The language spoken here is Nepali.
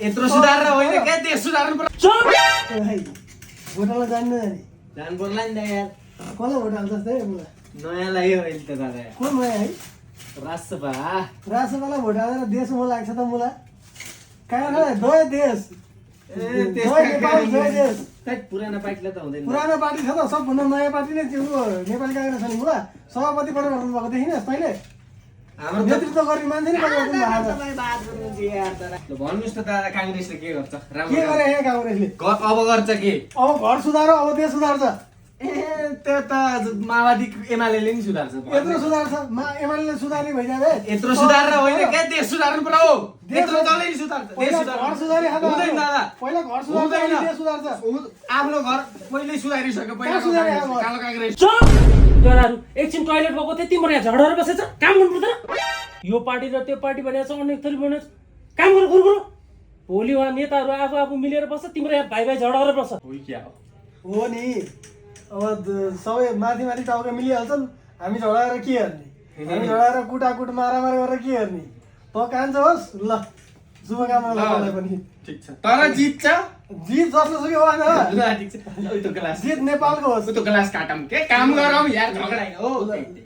यत्रो सुधार होइन क्या देश सुधार्नु पर्छ। भोटाला जान्नु जान पर्ला नि त यार। कसलाई भोट हाल्छ जस्तै मुला नयाँ लाग्यो अहिले त दादा। को नयाँ है राजसभा राष्ट्रपालाई भोट हालेर देश म लाग्छ त मुला कहाँ जय देश जय नेपाल जय देश। पुरानो पार्टीलाई त हुँदैन। पुरानो पार्टी छ त सबभन्दा नयाँ पार्टी नै त्यो नेपाली काङ्ग्रेस छ नि मुला सभापति परेर हुनु भएको देखिन तैँले हाम्रो नेतृत्व गर्ने मान्छे नै परिवर्तन भएको ल भन्नुहोस् त दादा काङ्ग्रेसले के गर्छ? के राम्रो गरे यहाँ काङ्ग्रेसले अब गर्छ के? अब घर सुधार अब देश सुधार्छ त्यो त माओवादी एमाले नि सुधार्छ। यत्रो सुधार्छ एमाले सुधार्ने भइजाबे यत्रो सुधार होइन क्या देश सुधार्नु पर्छ हो। यत्रो जसले नि सुधार्छ। देश घर सुधारे हुँदैन दादा। पहिला घर सुधार्छ हुँदैन। देश सुधार्छ आफ्नो घर पहिल्यै सुधारिसक्यो। पहिला कहाँ सुधारे अब? कालो काङ्ग्रेस जराहरू एकछिन टोइलेट गएको थिएँ तिम्रो यहाँ झगडाहरू बसेछ काम गर्नु पर्दैन। यो पार्टी र त्यो पार्टी भनेको छ अनेक थरी भनेको छ काम गर गुरु भोलि उहाँ नेताहरू आफू आफू मिलेर बस्छ तिम्रो यहाँ भाइ भाइ झगडा बस्छ। हो नि अब सबै माथि माथि टाउका मिलिहाल्छन् हामी झडाएर के गर्ने हामी झडाएर कुटाकुट मारामार गरेर के गर्ने त कान्छ होस् ल शुभकामना लगाउलाई पनि ठिक छ तर जित्छ। जित जस्तो सुकै होइन ल ठिक छ। उतो ग्लास जित नेपालको होस् उतो ग्लास काटम के काम गरौँ यार झगडा होइन हो।